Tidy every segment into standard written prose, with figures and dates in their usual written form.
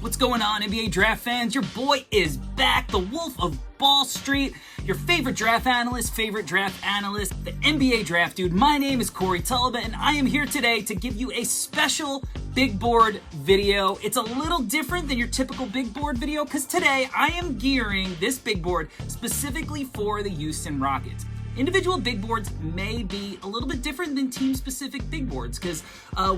What's going on, NBA draft fans? Your boy is back, the Wolf of Ball Street, your favorite draft analyst, the NBA draft dude. My name is Corey Tulliba, and I am here today to give you a special big board video. It's a little different than your typical big board video because today I am gearing this big board specifically for the Houston Rockets. Individual big boards may be a little bit different than team-specific big boards because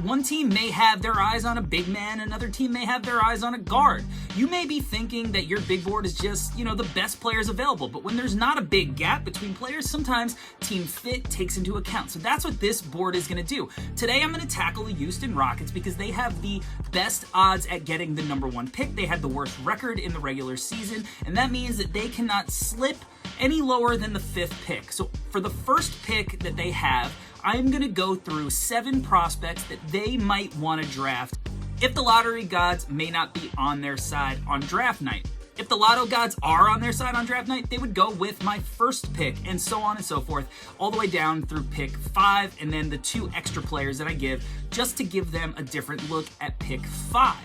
one team may have their eyes on a big man, another team may have their eyes on a guard. You may be thinking that your big board is just, the best players available, but when there's not a big gap between players, sometimes team fit takes into account. So that's what this board is going to do. Today I'm going to tackle the Houston Rockets because they have the best odds at getting the #1 pick. They had the worst record in the regular season, and that means that they cannot slip any lower than the 5th pick. So for the first pick that they have, I'm going to go through 7 prospects that they might want to draft if the lottery gods may not be on their side on draft night. If the lotto gods are on their side on draft night, they would go with my first pick, and so on and so forth, all the way down through pick 5, and then the 2 extra players that I give just to give them a different look at pick 5.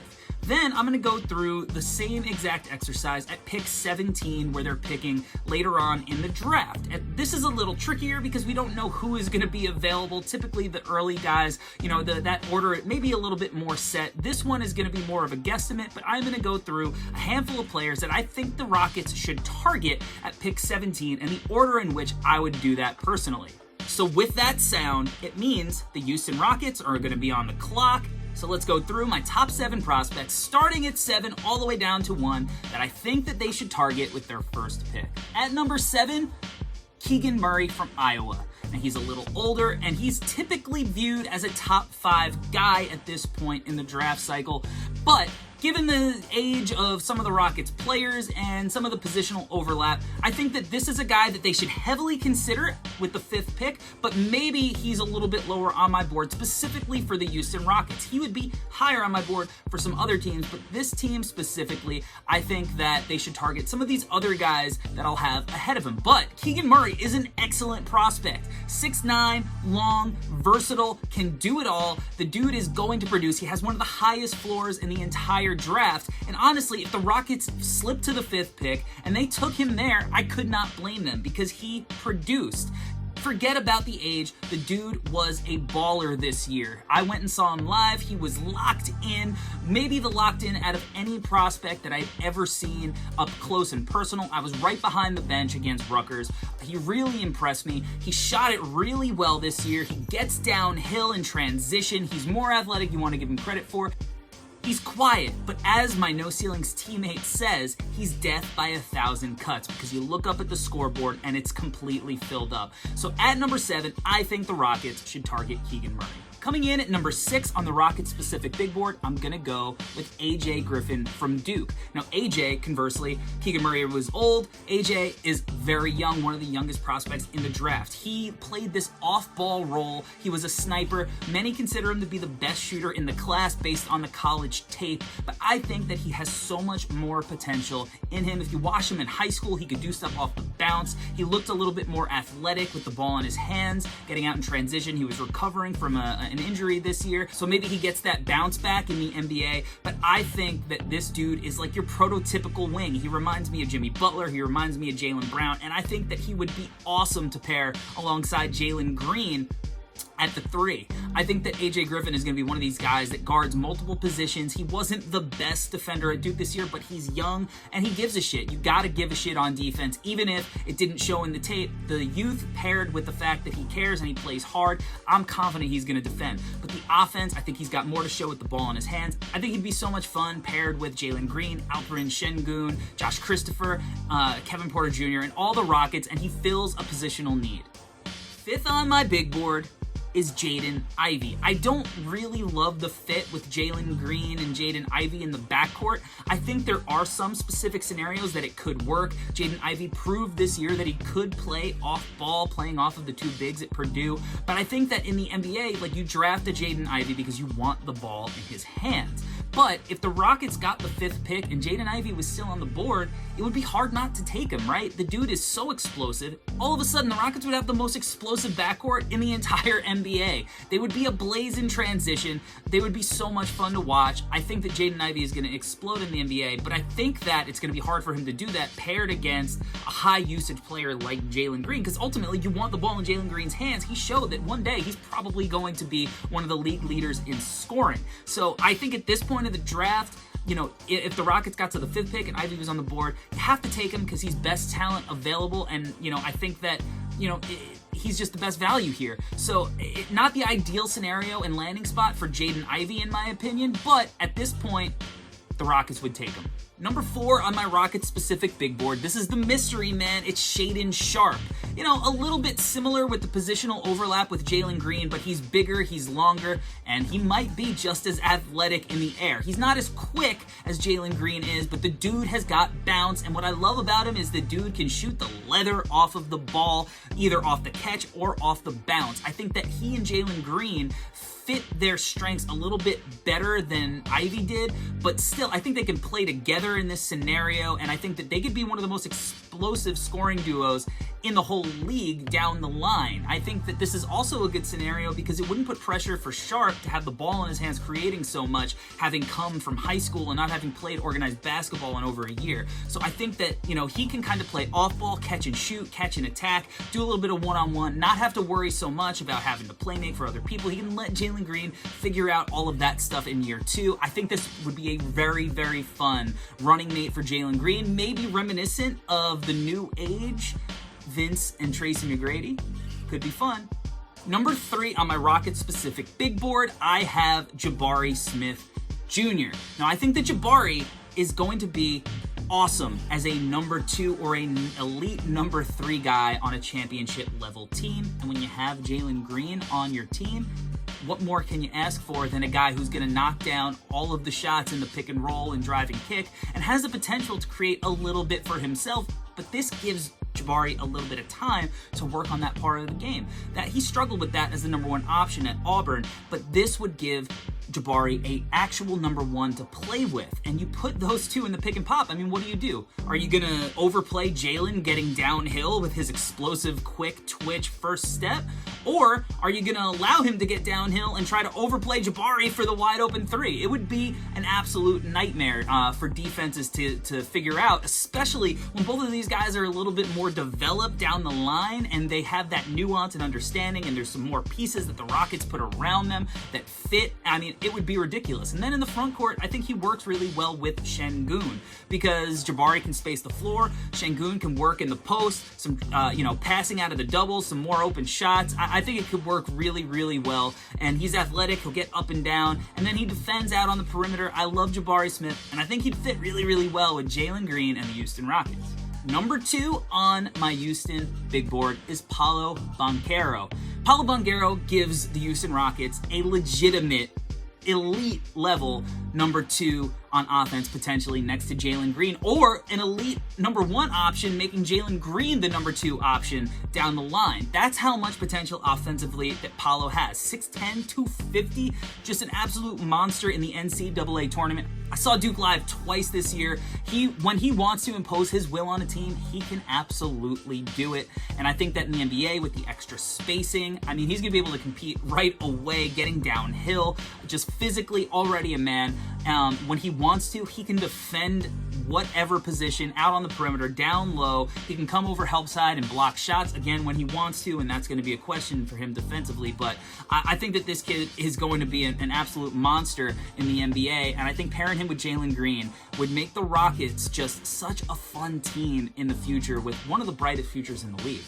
Then I'm going to go through the same exact exercise at pick 17 where they're picking later on in the draft. And this is a little trickier because we don't know who is going to be available. Typically the early guys, that order, it may be a little bit more set. This one is going to be more of a guesstimate, but I'm going to go through a handful of players that I think the Rockets should target at pick 17 and the order in which I would do that personally. So with that sound, it means the Houston Rockets are going to be on the clock. So let's go through my top 7 prospects, starting at 7 all the way down to 1 that I think that they should target with their first pick. At number 7, Keegan Murray from Iowa. Now he's a little older and he's typically viewed as a top 5 guy at this point in the draft cycle, but given the age of some of the Rockets players and some of the positional overlap, I think that this is a guy that they should heavily consider with the 5th pick, but maybe he's a little bit lower on my board specifically for the Houston Rockets. He would be higher on my board for some other teams, but this team specifically, I think that they should target some of these other guys that I'll have ahead of him. But Keegan Murray is an excellent prospect. 6'9", long, versatile, can do it all. The dude is going to produce. He has one of the highest floors in the entire draft, and honestly, if the Rockets slipped to the 5th pick and they took him there, I could not blame them because he produced. Forget about the age, the dude was a baller this year. I went and saw him live, he was locked in, maybe the locked in out of any prospect that I've ever seen up close and personal. I was right behind the bench against Rutgers. He really impressed me. He shot it really well this year. He gets downhill in transition. He's more athletic, you want to give him credit for. He's quiet, but as my No Ceilings teammate says, he's death by 1,000 cuts because you look up at the scoreboard and it's completely filled up. So at number 7, I think the Rockets should target Keegan Murray. Coming in at number 6 on the Rockets-specific big board, I'm going to go with AJ Griffin from Duke. Now, AJ, conversely, Keegan Murray was old. AJ is very young, one of the youngest prospects in the draft. He played this off-ball role. He was a sniper. Many consider him to be the best shooter in the class based on the college tape, but I think that he has so much more potential in him. If you watch him in high school, he could do stuff off the bounce. He looked a little bit more athletic with the ball in his hands, getting out in transition. He was recovering from an injury this year, so maybe he gets that bounce back in the NBA, but I think that this dude is like your prototypical wing. He reminds me of Jimmy Butler, he reminds me of Jaylen Brown, and I think that he would be awesome to pair alongside Jalen Green at the 3. I think that AJ Griffin is going to be one of these guys that guards multiple positions. He wasn't the best defender at Duke this year, but he's young and he gives a shit. You got to give a shit on defense, even if it didn't show in the tape. The youth paired with the fact that he cares and he plays hard, I'm confident he's going to defend. But the offense, I think he's got more to show with the ball in his hands. I think he'd be so much fun paired with Jalen Green, Alperen Şengün, Josh Christopher, Kevin Porter Jr., and all the Rockets, and he fills a positional need. 5th on my big board is Jaden Ivy. I don't really love the fit with Jalen Green and Jaden Ivy in the backcourt. I think there are some specific scenarios that it could work. Jaden Ivy proved this year that he could play off ball, playing off of the 2 bigs at Purdue. But I think that in the NBA, you draft a Jaden Ivy because you want the ball in his hands. But if the Rockets got the 5th pick and Jaden Ivy was still on the board, it would be hard not to take him, right? The dude is so explosive. All of a sudden, the Rockets would have the most explosive backcourt in the entire NBA. They would be ablaze in transition. They would be so much fun to watch. I think that Jaden Ivy is going to explode in the NBA, but I think that it's going to be hard for him to do that paired against a high-usage player like Jalen Green, because ultimately you want the ball in Jalen Green's hands. He showed that one day he's probably going to be one of the league leaders in scoring. So I think at this point of the draft, you know, if the Rockets got to the 5th pick and Ivy was on the board, you have to take him because he's best talent available. And, you know, I think that, you know, he's just the best value here. So not the ideal scenario and landing spot for Jaden Ivy, in my opinion, but at this point, the Rockets would take him. Number 4 on my Rocket-specific big board, this is the mystery man, it's Shaden Sharp. You know, a little bit similar with the positional overlap with Jalen Green, but he's bigger, he's longer, and he might be just as athletic in the air. He's not as quick as Jalen Green is, but the dude has got bounce, and what I love about him is the dude can shoot the leather off of the ball, either off the catch or off the bounce. I think that he and Jalen Green fit their strengths a little bit better than Ivy did, but still, I think they can play together in this scenario, and I think that they could be one of the most explosive scoring duos in the whole league down the line. I think that this is also a good scenario because it wouldn't put pressure for Sharp to have the ball in his hands creating so much, having come from high school and not having played organized basketball in over a year. So I think that, you know, he can kind of play off ball, catch and shoot, catch and attack, do a little bit of one-on-one, not have to worry so much about having to play make for other people. He can let Jalen Green figure out all of that stuff in year 2. I think this would be a very, very fun running mate for Jalen Green, maybe reminiscent of the new age Vince and Tracy McGrady. Could be fun. Number 3 on my Rocket-specific big board, I have Jabari Smith Jr. Now, I think that Jabari is going to be awesome as a number 2 or an elite number 3 guy on a championship level team. And when you have Jalen Green on your team, what more can you ask for than a guy who's going to knock down all of the shots in the pick and roll and drive and kick and has the potential to create a little bit for himself, but this gives Jabari a little bit of time to work on that part of the game. That he struggled with that as the number 1 option at Auburn, but this would give Jabari a actual number 1 to play with, and you put those two in the pick and pop. I mean, what do? Are you gonna overplay Jalen getting downhill with his explosive, quick twitch first step, or are you gonna allow him to get downhill and try to overplay Jabari for the wide open 3? It would be an absolute nightmare for defenses to figure out, especially when both of these guys are a little bit more developed down the line and they have that nuance and understanding, and there's some more pieces that the Rockets put around them that fit. I mean, it would be ridiculous. And then in the front court, I think he works really well with Şengün because Jabari can space the floor. Şengün can work in the post, some passing out of the doubles, some more open shots. I think it could work really, really well. And he's athletic. He'll get up and down, and then he defends out on the perimeter. I love Jabari Smith, and I think he'd fit really, really well with Jalen Green and the Houston Rockets. Number 2 on my Houston big board is Paulo Bonkero. Paulo Bonkero gives the Houston Rockets a legitimate elite level number 2 on offense, potentially next to Jalen Green, or an elite number 1 option, making Jalen Green the number 2 option down the line. That's how much potential offensively that Paulo has. 6'10", 250, just an absolute monster in the NCAA tournament. I saw Duke live twice this year. When he wants to impose his will on a team, he can absolutely do it. And I think that in the NBA, with the extra spacing, I mean, he's going to be able to compete right away, getting downhill, just physically already a man. When he wants to, he can defend whatever position out on the perimeter, down low. He can come over help side and block shots again when he wants to, and that's going to be a question for him defensively. But I think that this kid is going to be an absolute monster in the NBA, and I think pairing him with Jalen Green would make the Rockets just such a fun team in the future, with one of the brightest futures in the league.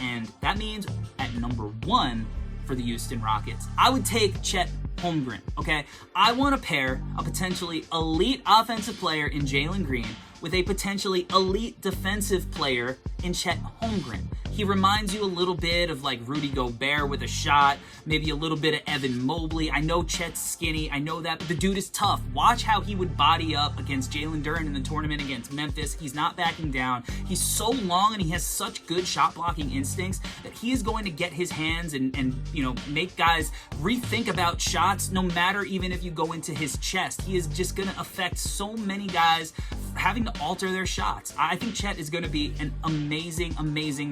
And that means at number 1 for the Houston Rockets, I would take Chet Holmgren, okay? I want to pair a potentially elite offensive player in Jalen Green with a potentially elite defensive player in Chet Holmgren. He reminds you a little bit of like Rudy Gobert with a shot, maybe a little bit of Evan Mobley. I know Chet's skinny, I know that, but the dude is tough. Watch how he would body up against Jalen Duren in the tournament against Memphis. He's not backing down. He's so long and he has such good shot blocking instincts that he is going to get his hands and make guys rethink about shots, no matter even if you go into his chest. He is just going to affect so many guys having to alter their shots. I think Chet is going to be an amazing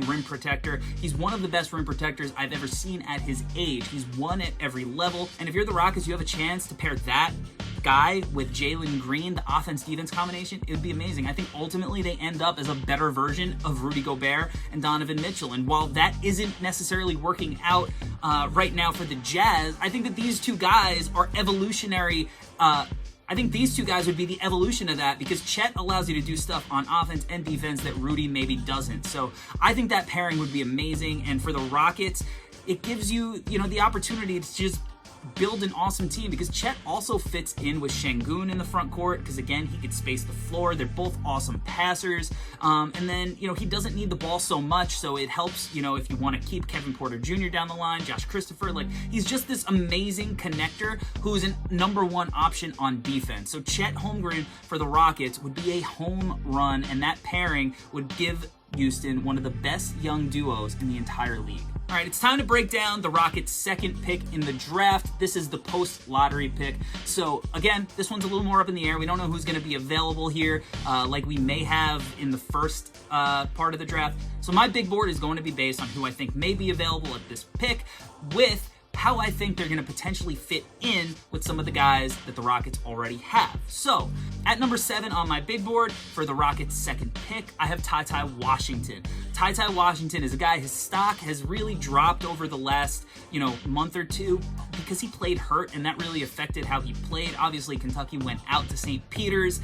rim protector. He's one of the best rim protectors I've ever seen at his age. He's won at every level. And if you're the Rockets, you have a chance to pair that guy with Jalen Green, the offense-defense combination, it would be amazing. I think ultimately they end up as a better version of Rudy Gobert and Donovan Mitchell. And while that isn't necessarily working out right now for the Jazz, I think that these two guys are evolutionary. I think these two guys would be the evolution of that, because Chet allows you to do stuff on offense and defense that Rudy maybe doesn't. So I think that pairing would be amazing. And for the Rockets, it gives you, the opportunity to just build an awesome team, because Chet also fits in with Şengün in the front court, because again, he could space the floor. They're both awesome passers. And then, he doesn't need the ball so much, so it helps, if you want to keep Kevin Porter Jr. down the line, Josh Christopher, he's just this amazing connector who's a number one option on defense. So Chet Holmgren for the Rockets would be a home run, and that pairing would give Houston one of the best young duos in the entire league. All right, it's time to break down the Rockets' second pick in the draft. This is the post-lottery pick. So, again, this one's a little more up in the air. We don't know who's going to be available here, like we may have in the first part of the draft. So my big board is going to be based on who I think may be available at this pick, with how I think they're going to potentially fit in with some of the guys that the Rockets already have. So, at number 7 on my big board for the Rockets' second pick, I have Ty Washington. Ty Washington is a guy, his stock has really dropped over the last, month or two, because he played hurt, and that really affected how he played. Obviously, Kentucky went out to St. Peter's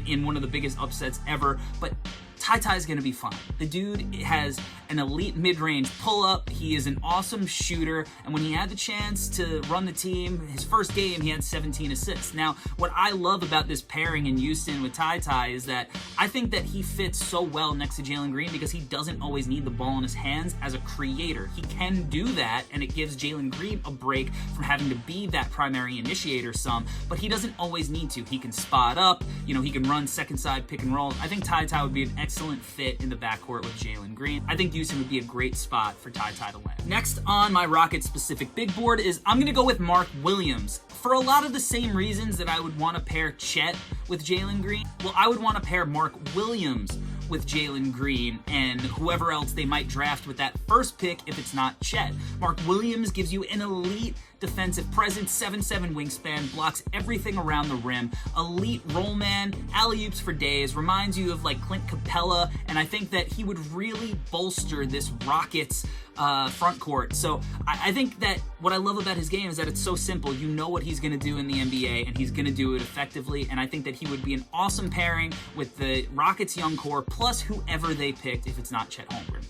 in one of the biggest upsets ever, but Ty is going to be fine. The dude has an elite mid-range pull-up. He is an awesome shooter. And when he had the chance to run the team, his first game, he had 17 assists. Now, what I love about this pairing in Houston with Ty is that I think that he fits so well next to Jalen Green, because he doesn't always need the ball in his hands as a creator. He can do that, and it gives Jalen Green a break from having to be that primary initiator some, but he doesn't always need to. He can spot up. He can run second side pick and roll. I think Ty would be an excellent fit in the backcourt with Jalen Green. I think Houston would be a great spot for Ty to land. Next on my Rockets specific big board is I'm going to go with Mark Williams. For a lot of the same reasons that I would want to pair Chet with Jalen Green, well, I would want to pair Mark Williams with Jalen Green and whoever else they might draft with that first pick if it's not Chet. Mark Williams gives you an elite defensive presence, 7'7" wingspan, blocks everything around the rim, elite roll man, alley-oops for days, reminds you of like Clint Capella, and I think that he would really bolster this Rockets front court. So I think that what I love about his game is that it's so simple. You know what he's going to do in the NBA, and he's going to do it effectively, and I think that he would be an awesome pairing with the Rockets young core, plus whoever they picked if it's not Chet Holmgren.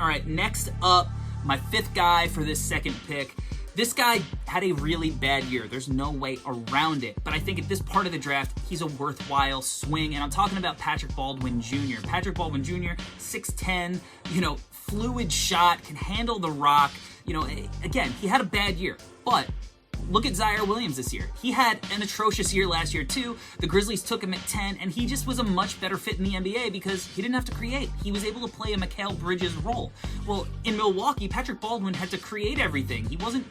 All right, next up, my 5th guy for this second pick. This guy had a really bad year. There's no way around it. But I think at this part of the draft, he's a worthwhile swing. And I'm talking about Patrick Baldwin Jr. Patrick Baldwin Jr., 6'10", fluid shot, can handle the rock. Again, he had a bad year, but look at Zaire Williams this year. He had an atrocious year last year too. The Grizzlies took him at 10, and he just was a much better fit in the NBA because he didn't have to create. He was able to play a Mikal Bridges role. Well, in Milwaukee, Patrick Baldwin had to create everything. He wasn't,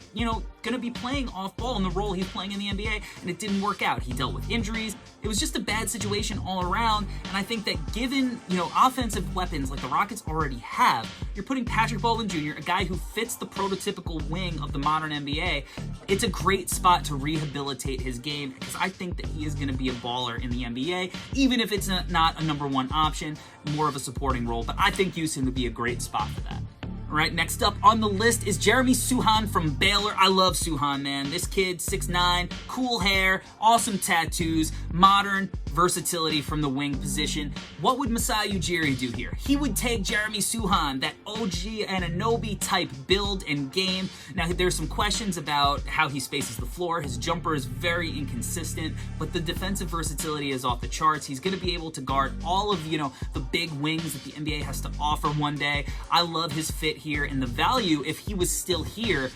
going to be playing off ball in the role he's playing in the NBA, and it didn't work out. He dealt with injuries. It was just a bad situation all around, and I think that given, offensive weapons like the Rockets already have, you're putting Patrick Baldwin Jr., a guy who fits the prototypical wing of the modern NBA, it's a great spot to rehabilitate his game, because I think that he is going to be a baller in the NBA, even if it's not a number one option, more of a supporting role. But I think Houston would be a great spot for that. All right, next up on the list is Jeremy Suan from Baylor. I love Suan, man. This kid, 6'9", cool hair, awesome tattoos, modern versatility from the wing position. What would Masai Ujiri do here? He would take Jeremy Suan, that OG Anunoby type build and game. Now, there's some questions about how he spaces the floor. His jumper is very inconsistent, but the defensive versatility is off the charts. He's going to be able to guard all of, the big wings that the NBA has to offer one day. I love his fit here and the value if he was still here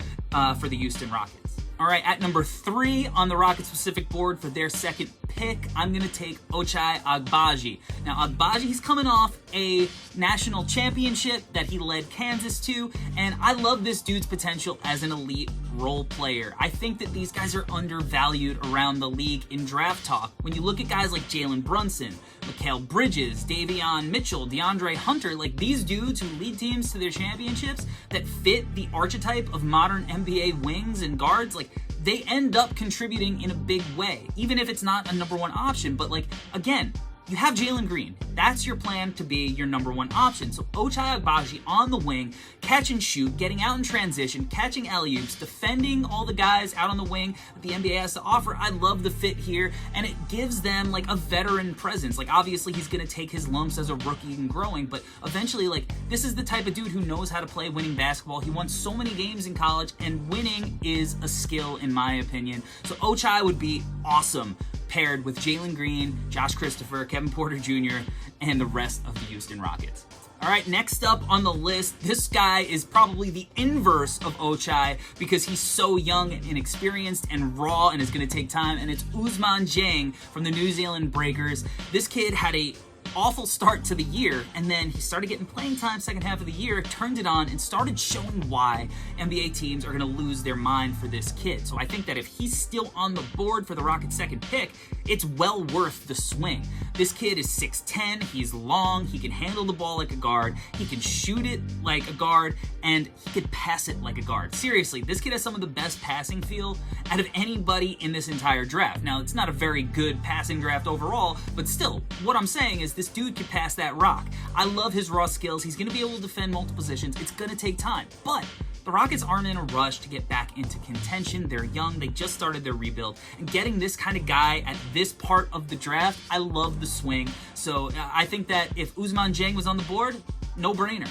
for the Houston Rockets. All right, at number 3 on the Rockets specific board for their second pick, I'm going to take Ochai Agbaji. Now, Agbaji, he's coming off a national championship that he led Kansas to, and I love this dude's potential as an elite role player. I think that these guys are undervalued around the league in draft talk. When you look at guys like Jalen Brunson, Mikal Bridges, Davion Mitchell, DeAndre Hunter, like these dudes who lead teams to their championships that fit the archetype of modern NBA wings and guards, like they end up contributing in a big way, even if it's not a number 1 option. But again, you have Jalen Green. That's your plan to be your number 1 option. So Ochai Agbaji on the wing, catch and shoot, getting out in transition, catching alley-oops, defending all the guys out on the wing that the NBA has to offer. I love the fit here, and it gives them a veteran presence. Obviously he's going to take his lumps as a rookie and growing, but eventually this is the type of dude who knows how to play winning basketball. He won so many games in college, and winning is a skill in my opinion. So Ochai would be awesome paired with Jalen Green, Josh Christopher, Kevin Porter Jr., and the rest of the Houston Rockets. All right, next up on the list, this guy is probably the inverse of Ochai because he's so young and inexperienced and raw and is going to take time, and it's Umar Jang from the New Zealand Breakers. This kid had a awful start to the year, and then he started getting playing time second half of the year, turned it on, and started showing why NBA teams are going to lose their mind for this kid. So I think that if he's still on the board for the Rockets' second pick, it's well worth the swing. This kid is 6'10", he's long, he can handle the ball like a guard, he can shoot it like a guard, and he could pass it like a guard. Seriously, this kid has some of the best passing feel out of anybody in this entire draft. Now, it's not a very good passing draft overall, but still, what I'm saying is this dude can pass that rock. I love his raw skills. He's going to be able to defend multiple positions. It's going to take time, but the Rockets aren't in a rush to get back into contention. They're young. They just started their rebuild. And getting this kind of guy at this part of the draft, I love the swing. So I think that if Umar Jang was on the board, no-brainer.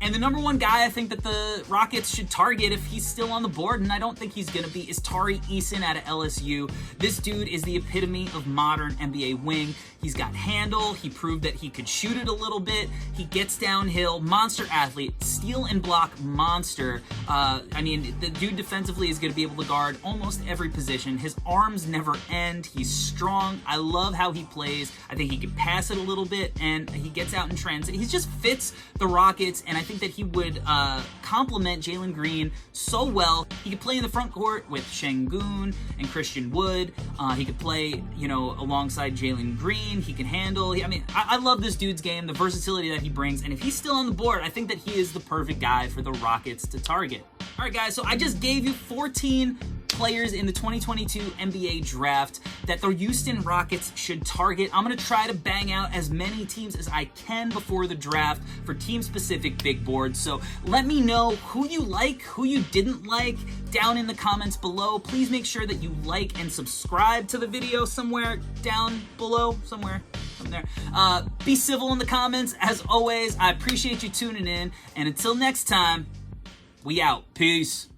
And the number 1 guy I think that the Rockets should target if he's still on the board, and I don't think he's going to be, is Torri Edwards out of LSU. This dude is the epitome of modern NBA wing. He's got handle. He proved that he could shoot it a little bit. He gets downhill. Monster athlete. Steal and block monster. The dude defensively is going to be able to guard almost every position. His arms never end. He's strong. I love how he plays. I think he can pass it a little bit, and he gets out in transit. He just fits the Rockets, and I think that he would complement Jalen Green so well. He could play in the front court with Şengün and Christian Wood. He could play, alongside Jalen Green. He can handle. I love this dude's game, the versatility that he brings, and if he's still on the board, I think that he is the perfect guy for the Rockets to target. All right, guys, so I just gave you 14 players in the 2022 NBA draft that the Houston Rockets should target. I'm going to try to bang out as many teams as I can before the draft for team-specific big boards. So let me know who you like, who you didn't like down in the comments below. Please make sure that you like and subscribe to the video somewhere down below, somewhere from there. Be civil in the comments. As always, I appreciate you tuning in. And until next time, we out. Peace.